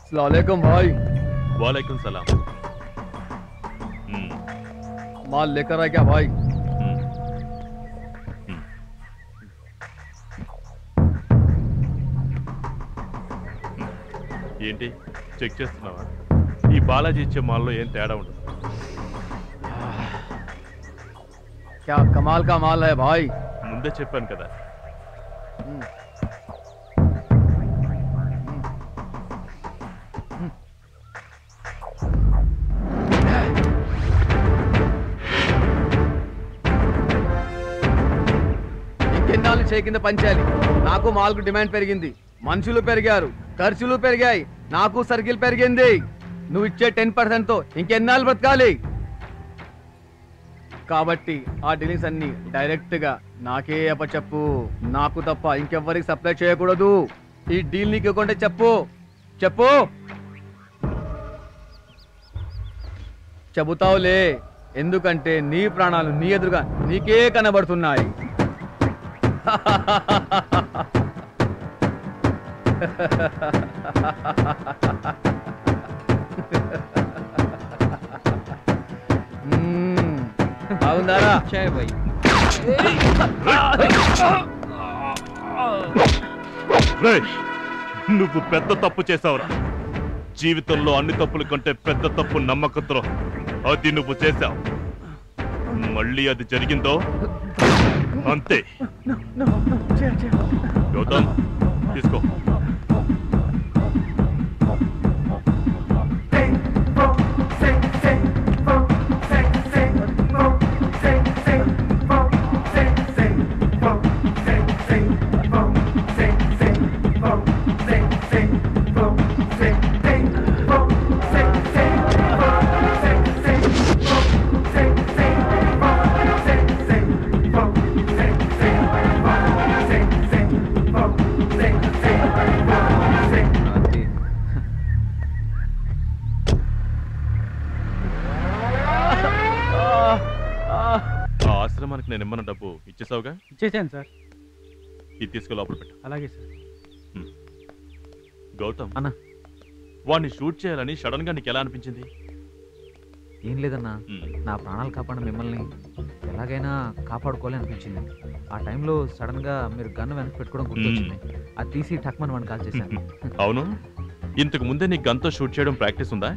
अस्सलामुअलैकुम भाई। वालेकुम सलाम। माल लेकर आए क्या भाई? ఏంటి చెక్ చేస్తున్నావా? ఈ బాలాజీ ఇచ్చే మాల్లో ఏం తేడా ఉండదు. क्या कमाल का माल है भाई। ముందే చెప్పాను కదా. ఇంకెన్నాళ్ళు చేకింద పంచాలి. నాకు మాల్కు డిమాండ్ పెరిగింది, మనుషులు పెరిగారు, ఖర్చులు పెరిగాయి, నాకు సర్కిల్ పెరిగింది. నువ్వు ఇచ్చే 10% తో ఇంకెన్నాళ్ళు బ్రతకాలి? కాబట్టి ఆ డీలింగ్స్ అన్ని డైరెక్ట్ గా నాకే అప్పచెప్పు. నాకు తప్ప ఇంకెవ్వరికి సప్లై చేయకూడదు. ఈ డీల్ నీకు ఇవ్వకుంటే చెప్పు. చెప్పు. చెబుతావులే, ఎందుకంటే నీ ప్రాణాలు నీ ఎదురుగా నీకే కనబడుతున్నాయి. బాగుందారా? నువ్వు పెద్ద తప్పు చేసావురా. జీవితంలో అన్ని తప్పుల కంటే పెద్ద తప్పు నమ్మకద్రోహం. అది నువ్వు చేశావు. మళ్ళీ అది జరిగిందో అంతే. గౌతమ్ తీసుకో. ఆశ్రమానికి నేను ఇమ్మన్న డబ్బు ఇచ్చేసావుగా? ఇచ్చేసాను సార్. ఇది తీసుకు లోపల పెట్టు. అలాగే సార్. గౌతమ్ అన్న, వాడిని షూట్ చేయాలని సడన్ గా నీకు ఎలా అనిపించింది? ఏం లేదన్నా, నా ప్రాణాలు కాపాడిన మిమ్మల్ని ఎలాగైనా కాపాడుకోవాలి అనిపించింది. ఆ టైంలో సడన్ గా మీరు గన్ను వెనక్కి పెట్టుకోవడం గుర్తొచ్చింది. అది తీసి టక్మన్ వన్ కాల్ చేశాను. అవును, ఇంతకు ముందే నీకు గన్తో షూట్ చేయడం ప్రాక్టీస్ ఉందా?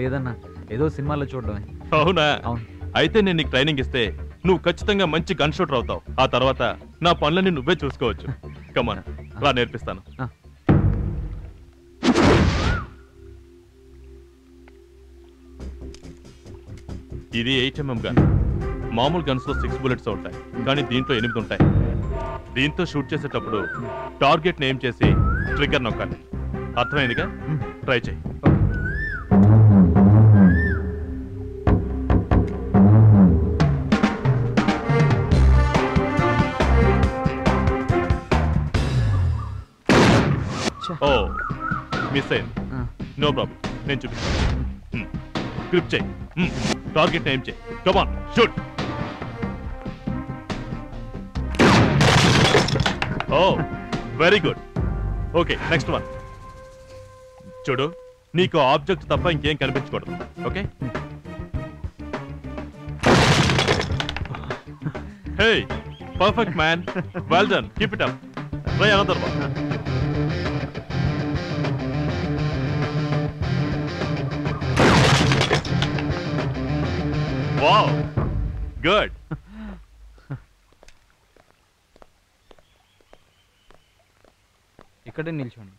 లేదన్నా, ఏదో సినిమాలో చూడడమే. అవునా? అవును. అయితే నేను నీకు ట్రైనింగ్ ఇస్తే నువ్వు ఖచ్చితంగా మంచి గన్ షూటర్ అవుతావు. ఆ తర్వాత నా పనులని నువ్వే చూసుకోవచ్చు. కమాన్ రా, నేర్పిస్తాను. ఇది 8mm గన్. మామూలు గన్స్ లో 6 బుల్లెట్స్ ఉంటాయి, కానీ దీంట్లో 8 ఉంటాయి. దీంతో షూట్ చేసేటప్పుడు టార్గెట్ నేమ్ చేసి ట్రిగ్గర్ నొక్కాలి. అర్థమైందిగా? ట్రై చేయి. ఓ మిస్ అయింది. నో ప్రాబ్లం, నేను చూపిస్తాను. గ్రిప్ చేయి, టార్గెట్ నేమ్ చేయి. Come on, shoot. Oh very good. Okay, next one. చూడు, నీకు ఆబ్జెక్ట్ తప్ప ఇంకేం కనిపించకూడదు. Okay? Hey, perfect man, well done, keep it up. Try another one. Wow, good. ఇక్కడే నిల్చోండి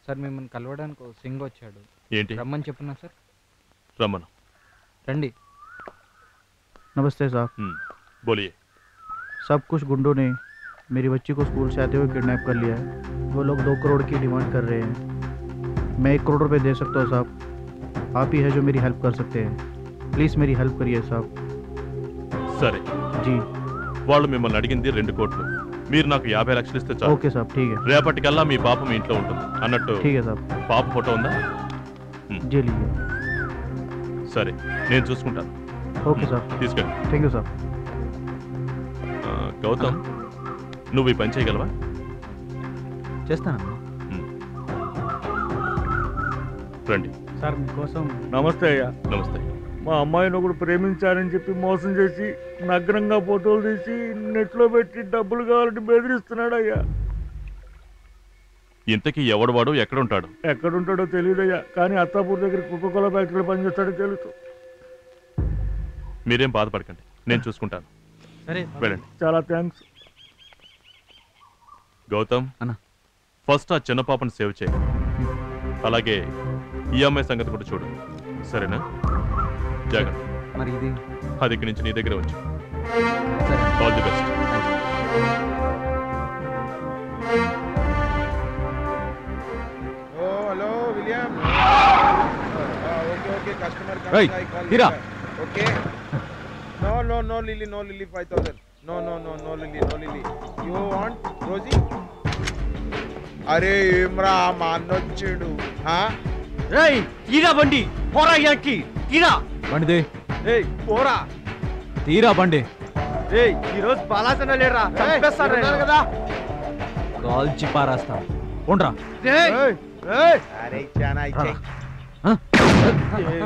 సార్. మిమ్మల్ని కలవడానికి సింగ్ వచ్చాడు. ఏంటి? రమ్మని చెప్పున్నా సార్. రమ్మను. రండి. नमस्ते साहब। बोलिए। सब कुछ गुंडों ने मेरी बच्ची को स्कूल से आते हुए किडनैप कर लिया है। वो लोग 2 करोड़ की डिमांड कर रहे हैं। मैं 1 करोड़ रुपए दे सकता हूँ साहब। आप ही है जो मेरी हेल्प कर सकते हैं। प्लीज़ मेरी हेल्प करिए साहब। సరే जी। వాళ్ళు మిమ్మల్ని అడిగింది 2 కోట్లు. మీరు నాకు 50 లక్షలు ఇస్తే చాలు. ఓకే సార్, ठीक है। రేపటికల్లా మీ పాప మీ ఇంట్లో ఉంటుంది అన్నట్టు. ठीक है साहब। పాప ఫోటో ఉందా? जी लीजिए। సరే, నేను చూసుకుంటాను. ఓకే సార్, తీసుకెళ్ళి. Thank you sir. గౌతమ్, నువ్వు ఈ పని చేయగలవా? చేస్తానమ్మా. రండి. సార్ మీకోసం. నమస్తే అయ్యా. నమస్తే. మా అమ్మాయిని ఒకడు ప్రేమించారని చెప్పి మోసం చేసి నగ్నంగా ఫోటోలు తీసి నెట్లో పెట్టి డబ్బులు కావాలని బెదిరిస్తున్నాడు అయ్యా. ఇంతకీ ఎవడవాడు ఎక్కడుంటాడు? ఎక్కడుంటాడో తెలియదయ్యా, కానీ అత్తాపూర్ దగ్గర కోకోకోలా ఫ్యాక్టరీలో పనిచేస్తాడో తెలుసు. మీరేం బాధపడకండి, నేను చూసుకుంటాను. సరే వెళ్ళండి. చాలా థ్యాంక్స్. గౌతమ్ అన్న. ఫస్ట్ ఆ చిన్న పాపను సేవ్ చేయి, అలాగే ఈ అమ్మాయి సంగతి కూడా చూడు, సరేనా? జాగ్రత్త. మరి ఇది అది ఇక్కడి నుంచి నీ దగ్గర వచ్చి. సరే. All the best. Hello William okay customer Hey, Hira. Okay no Lily 5000 no Lily you want Rosie अरे इमरा मानొచ్చుడు రేయ్ తీరా బండి పోరా యాకి తీరా బండిదే. ఏయ్ పోరా తీరా బండి. ఏయ్ ఈ రోజు బాలాసన లేరా చంపేస్తారా కదా కాల్చి పారేస్తా. ఉండ్రా. ఏయ్ ఏయ్ अरे जाना इच्छे हाँ?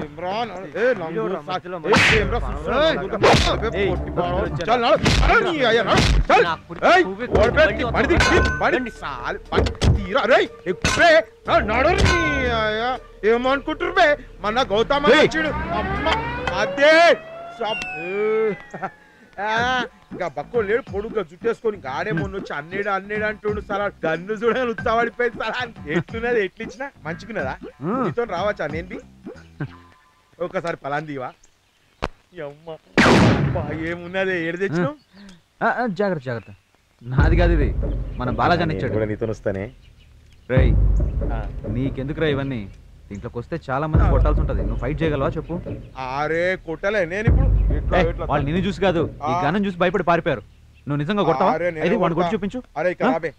इमरान ए लंगू ए इमरान चल ना अरे नहीं आया ना चल ए और पे बड़ी साल तीरा रे इप्पे నడర్ని ఆయ ఏమనుకుంటుర్బే మన గౌతమ వచ్చాడు అమ్మ అదే ఇంకా బక్కో లేడు పొడుగ్గా జుట్టేసుకొని గాడే మొన్న వచ్చి అన్నేడు అంటుండు సలా గన్ను చూడని ఉత్సాహపడిపోయింది సలా ఎట్లున్నది ఎట్లిచ్చినా మంచుకున్నదా నీతో రావచ్చా నేను బి ఒక్కసారి పలాందివా అమ్మ ఏమున్నది ఏడు తెచ్చినావు జాగ్రత్త జాగ్రత్త. నాది కాదు ఇది, మన బాలాజాన్ని ఇచ్చాడు. నీతో వస్తానే రేయ్ నీకెందుకురా ఇవన్నీ? దీంట్లోకి వస్తే చాలా మంది కొట్టాల్సి ఉంటది. నువ్వు ఫైట్ చేయగలవా చెప్పు? అరే కొట్టలే నేను ఇప్పుడు వాళ్ళు నిన్ను చూసి కాదు, ఈ గన్నం చూసి భయపడి పారిపోయారు. నువ్వు నిజంగా కొడతావా? అయితే వాడిని కొట్టి చూపించు. అరే ఇక్కడ రాబే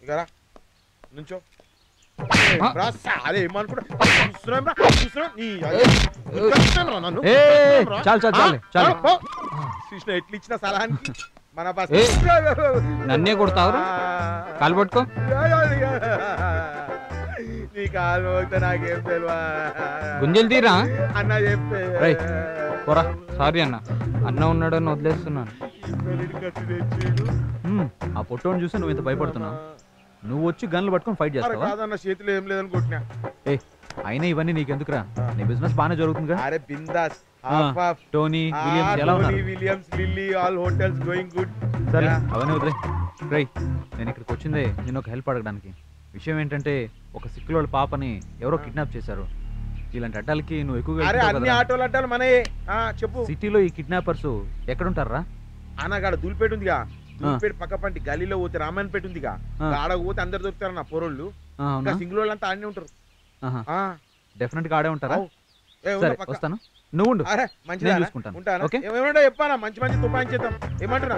ఇక్కడ నుంచో చాలు చాలు చాలు చాలు. కృష్ణ ఎట్లు ఇచ్చిన సలహానికి మన నన్నే కొడతావు, కాలు పట్టుకో. నీ కాలు పోతే నాకేం తెలివా గుంజలు తీరా అన్న చెప్తే పోరా. సారీ అన్న, అన్న ఉన్నాడని వదిలేస్తున్నాను. ఆ పొట్టోని చూసి నువ్వు ఇంత భయపడుతున్నావు. నువ్వు వచ్చి గన్లు పట్టుకొని ఫైట్ చేస్తావా? కాదన్న చేతిలో ఏం లేదనుకుంటున్నా. అయినా ఇవన్నీ నీకెందుకురా? నీ బిజినెస్ బాగానే జరుగుతుందిగా. అరే బిందాస్ టోనీ విలియమ్స్ ఎలా ఉన్నారు? Williams lily all hotels going good. సరే అవన్నీ వదిలే. రేయ్ నేను ఇక్కడికి వచ్చిందే నేను ఒక హెల్ప్ అడగడానికి. విషయం ఏంటంటే ఒక సిక్కులోళ్ళ పాపని ఎవరో కిడ్నాప్ చేశారు. ఇలాంటి అడ్డాలకి నువ్వు ఎక్కువగా అన్ని ఆటోలు అడ్డాలు మన చెప్పు. సిటీలో ఈ కిడ్నాపర్స్ ఎక్కడుంటారా? అన్నగాడ దూలిపేట ఉందిగా, దూలిపేట పక్క పంటి గలీలో పోతే రామాయణపేట ఉందిగా, ఆడకు పోతే అందరు దొరుకుతారు నా పోరోళ్ళు. సింగిల్ వాళ్ళు అంతా ఆడనే ఉంటారు. డెఫినెట్ గా ఆడే ఉంటారా? సరే వస్తాను, నువ్వు ఉండు. అరే మంచిగా చూసుకుంటాను. ఏమేమంటా చెప్పానా? మంచి మంచి తుపాయి చేద్దాం. ఏమంటున్నా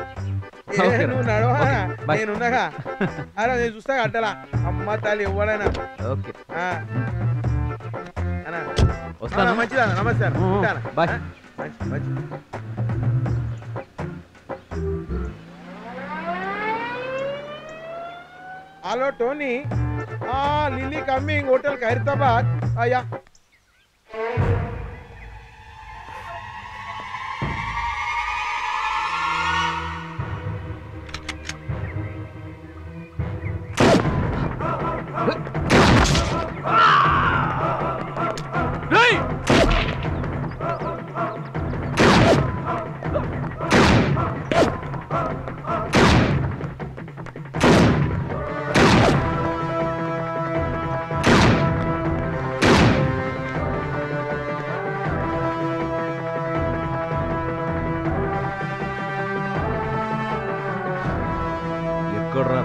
నువ్వు నడవా నేనున్నాగా. అరే నేను చూస్తా అడ్డలా అమ్మ తల్లి ఇవ్వడైనా. ఓకే వస్తాను. మంచిదా నమస్తే బాయ్. మంచి hello Tony, lily coming hotel Khairatabad. అయ్యా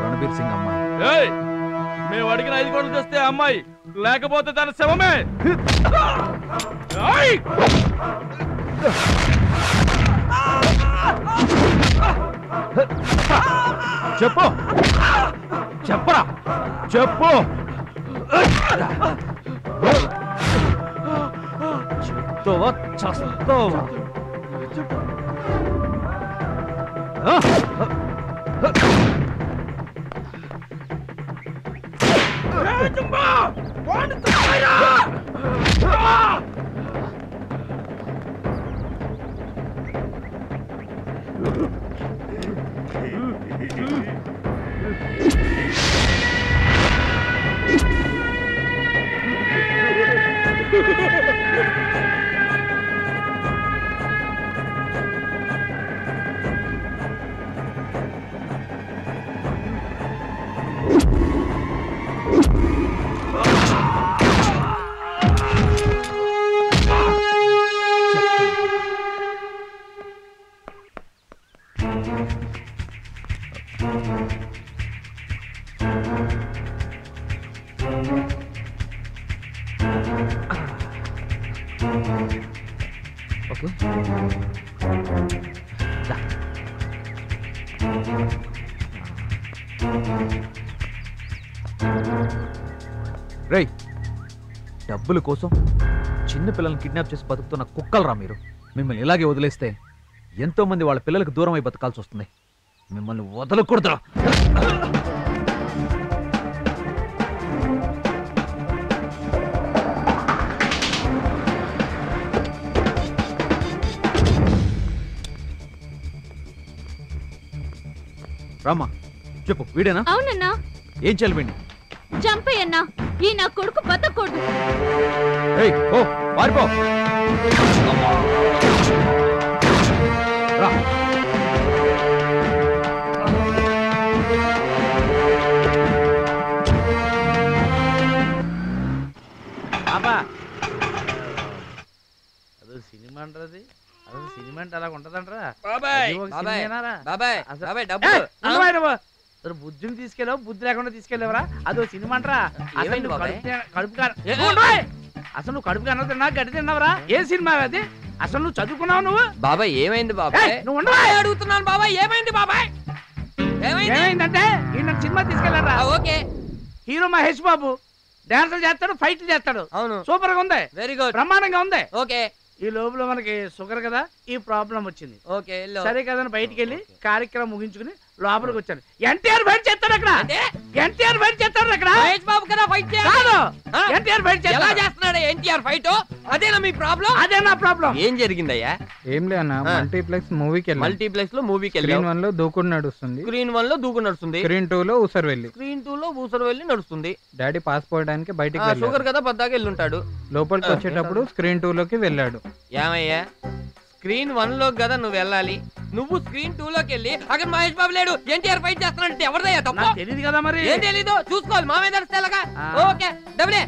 రణబీర్ సింగ్ అమ్మాయి. మేము అడిగిన 5 కోట్లు తెస్తే అమ్మాయి, లేకపోతే దాని శవమే. చెప్పు చెప్పరా చెప్పు. చెప్తావా చస్తావా? ఓకే రేయ్, డబ్బుల కోసం చిన్న పిల్లల్ని కిడ్నాప్ చేసి బతుకుతున్న కుక్కలరా మీరు. మిమ్మల్ని ఇలాగే వదిలేస్తే ఎంతో మంది వాళ్ళ పిల్లలకు దూరం అయి బతకాల్సి వస్తుంది. మిమ్మల్ని వదలకూడదురా. రామ్మా, చెప్పు, వీడేనా? అవునన్నా. ఏం చేయాలి వీడిని? చంపేయన్నా, ఈ నా కొడుకు బతకూడదు. ఏయ్, ఓ పారిపో. రా. బాబా అదో సినిమా అంటారు. అసలు సినిమా అంటే అలా ఉంటదంటరా? బుద్ధిని తీసుకెళ్ళావు, బుద్ధి లేకుండా తీసుకెళ్ళావరా? అదో సినిమా అంటరా? అసలు నువ్వు కడుపు కన్నా తిన్నా, గడ్డి తిన్నావరా? ఏ సినిమా అది? అసలు నువ్వు చదువుకున్నావు నువ్వు? బాబాయ్ ఏమైంది బాబాయ్? నువ్వు ఉండవా? అడుగుతున్నాను బాబాయ్, ఏమైంది బాబాయ్? ఏమైందంటే ఈయన cinema తీసుకెళ్లారా? Okay. Hero Mahesh Babu డాన్సులు చేస్తాడు, ఫైట్లు చేస్తాడు. అవును, సూపర్ గా ఉంది, వెరీ గుడ్, బ్రహ్మాండంగా ఉంది. ఓకే. ఈ లోపల మనకి షుగర్ కదా, ఈ ప్రాబ్లం వచ్చింది. ఓకే, సరే కదా బయటికి వెళ్ళి కార్యక్రమం ముగించుకుని లోపలికి వచ్చాను. ఎన్టీఆర్ ఫైట్ చేస్తాడు అక్కడ. ఎన్టీఆర్ ఫైట్ చేస్తాడు అక్కడ. మహేష్ బాబు కదా ఫైట్ చేస్తాడు. ఎన్టీఆర్ ఫైట్ ఎలా చేస్తున్నాడు ఎన్టీఆర్ ఫైట్? అదేనా మీ ప్రాబ్లం? అదే నా ప్రాబ్లం. ఏం జరిగిందయ్యా? ఏం లే అన్న, మల్టీప్లెక్స్ మూవీకి వెళ్ళాం. మల్టీప్లెక్స్ లో మూవీకి స్క్రీన్ వెళ్ళాం. 1 లో దూకుడు నడుస్తుంది, స్క్రీన్ 1 లో దూకు నడుస్తుంది, స్క్రీన్ 2 లో ఊసర్ వెళ్ళి, స్క్రీన్ 2 లో ఊసరు వెళ్ళి నడుస్తుంది. డాడీ పాస్ పోయడానికి బయటికి షుగర్ వెళ్ళాడు. కదా పద్దాకి వెళ్ళుంటాడు. లోపలికి వచ్చేటప్పుడు స్క్రీన్ 2 లోకి వెళ్ళాడు. ఏమయ్యా, స్క్రీన్ 1 లోకి కదా నువ్వు వెళ్ళాలి, నువ్వు స్క్రీన్ 2 లోకి వెళ్ళి అక్కడ మహేష్ బాబు లేడు ఎన్టీఆర్ ఫైట్ చేస్తానంటే ఎవరిదయ్యా తప్పు? తెలియదు కదా మరి. ఏం తెలీదు, చూసుకోవాలి, మా మీద తెలిస్తే ఓకే డబ్బులే.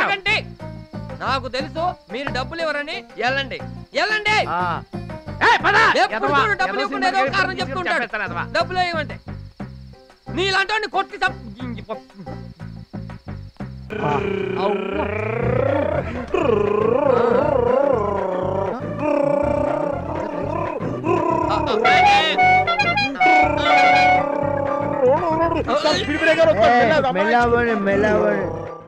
ఆగండి, నాకు తెలుసు మీరు డబ్బులు ఇవ్వరని. వెళ్ళండి వెళ్ళండి. డబ్బులు ఇవ్వకుండా ఏదో కారణం చెప్తుంటాడు. డబ్బులు ఇవ్వండి. నీలాంటి కొట్టి మెల్లవని